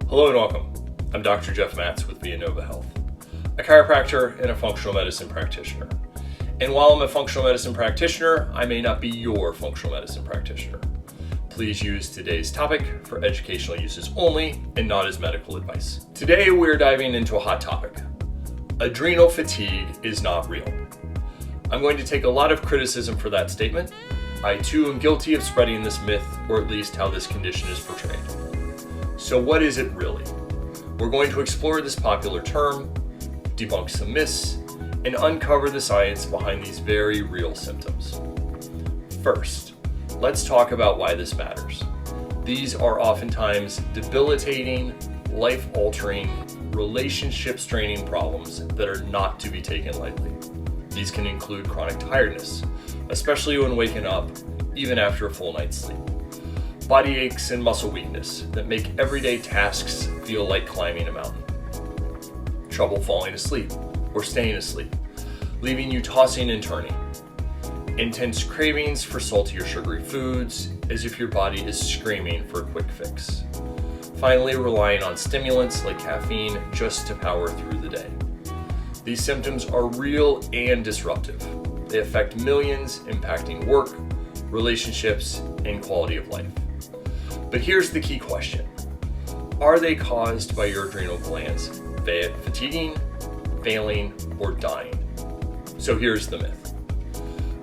Hello and welcome. I'm Dr. Jeff Matz with Nova Health, a chiropractor and a functional medicine practitioner. And while I'm a functional medicine practitioner, I may not be your functional medicine practitioner. Please use today's topic for educational uses only and not as medical advice. Today we're diving into a hot topic. Adrenal fatigue is not real. I'm going to take a lot of criticism for that statement. I too am guilty of spreading this myth, or at least how this condition is portrayed. So what is it really? We're going to explore this popular term, debunk some myths, and uncover the science behind these very real symptoms. First, let's talk about why this matters. These are oftentimes debilitating, life-altering, relationship-straining problems that are not to be taken lightly. These can include chronic tiredness, especially when waking up, even after a full night's sleep. Body aches and muscle weakness that make everyday tasks feel like climbing a mountain. Trouble falling asleep or staying asleep, leaving you tossing and turning. Intense cravings for salty or sugary foods, as if your body is screaming for a quick fix. Finally, relying on stimulants like caffeine just to power through the day. These symptoms are real and disruptive. They affect millions, impacting work, relationships, and quality of life. But here's the key question. Are they caused by your adrenal glands fatiguing, failing, or dying? So here's the myth.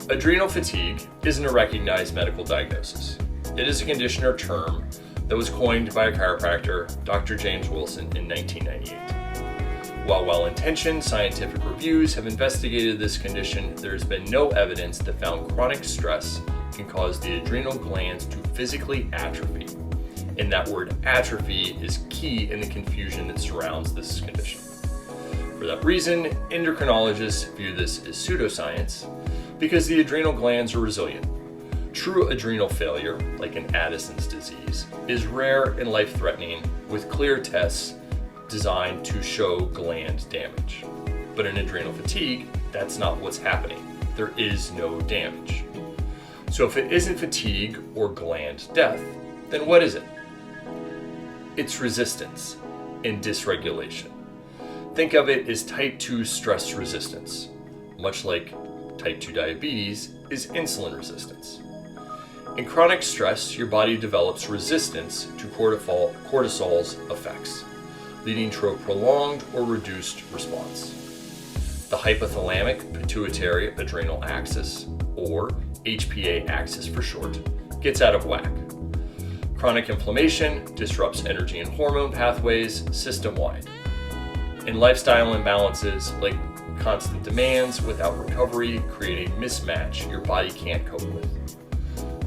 Adrenal fatigue isn't a recognized medical diagnosis. It is a condition or term that was coined by a chiropractor, Dr. James Wilson, in 1998. While well-intentioned scientific reviews have investigated this condition, there has been no evidence that found chronic stress can cause the adrenal glands to physically atrophy. And that word atrophy is key in the confusion that surrounds this condition. For that reason, endocrinologists view this as pseudoscience because the adrenal glands are resilient. True adrenal failure, like in Addison's disease, is rare and life-threatening with clear tests designed to show gland damage. But in adrenal fatigue, that's not what's happening. There is no damage. So if it isn't fatigue or gland death, then what is it? It's resistance and dysregulation. Think of it as type 2 stress resistance, much like type 2 diabetes is insulin resistance. In chronic stress, your body develops resistance to cortisol's effects, leading to a prolonged or reduced response. The hypothalamic-pituitary-adrenal axis, or HPA axis for short, gets out of whack. Chronic inflammation disrupts energy and hormone pathways system-wide. And lifestyle imbalances like constant demands without recovery create a mismatch your body can't cope with.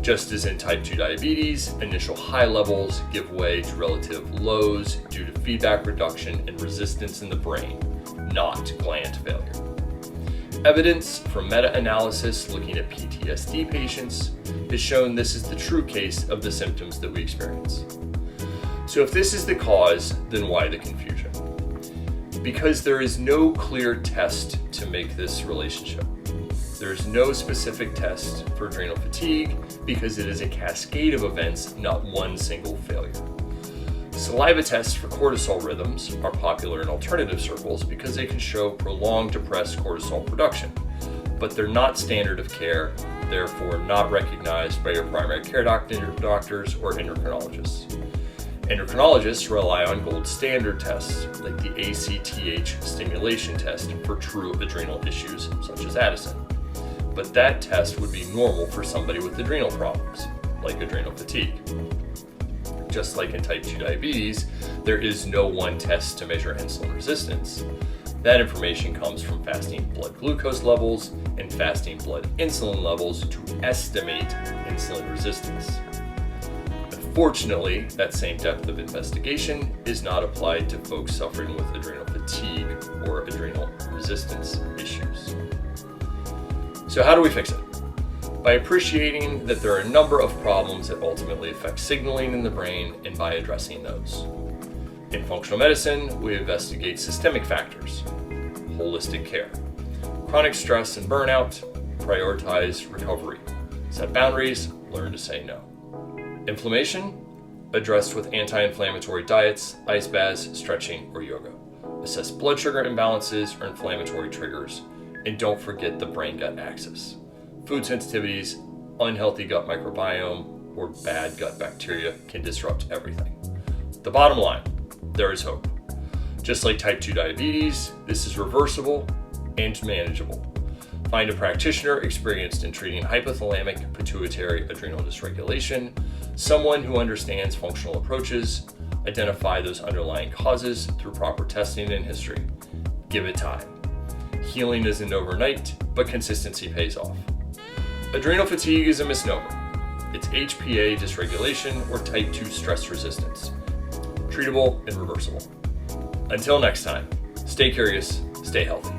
Just as in type 2 diabetes, initial high levels give way to relative lows due to feedback reduction and resistance in the brain, not gland failure. Evidence from meta-analysis looking at PTSD patients has shown this is the true case of the symptoms that we experience. So if this is the cause, then why the confusion? Because there is no clear test to make this relationship. There is no specific test for adrenal fatigue because it is a cascade of events, not one single failure. Saliva tests for cortisol rhythms are popular in alternative circles because they can show prolonged depressed cortisol production, but they're not standard of care, therefore not recognized by your primary care doctors or endocrinologists. Endocrinologists rely on gold standard tests like the ACTH stimulation test for true adrenal issues such as Addison. But that test would be normal for somebody with adrenal problems, like adrenal fatigue. Just like in type 2 diabetes, there is no one test to measure insulin resistance. That information comes from fasting blood glucose levels and fasting blood insulin levels to estimate insulin resistance. Unfortunately, that same depth of investigation is not applied to folks suffering with adrenal fatigue or adrenal resistance issues. So how do we fix it? By appreciating that there are a number of problems that ultimately affect signaling in the brain and by addressing those. In functional medicine, we investigate systemic factors, holistic care, chronic stress and burnout, prioritize recovery, set boundaries, learn to say no. Inflammation, addressed with anti-inflammatory diets, ice baths, stretching, or yoga. Assess blood sugar imbalances or inflammatory triggers, and don't forget the brain-gut axis. Food sensitivities, unhealthy gut microbiome, or bad gut bacteria can disrupt everything. The bottom line, there is hope. Just like type 2 diabetes, this is reversible and manageable. Find a practitioner experienced in treating hypothalamic-pituitary-adrenal dysregulation, someone who understands functional approaches, identify those underlying causes through proper testing and history. Give it time. Healing isn't overnight, but consistency pays off. Adrenal fatigue is a misnomer. It's HPA dysregulation or type 2 stress resistance. Treatable and reversible. Until next time, stay curious, stay healthy.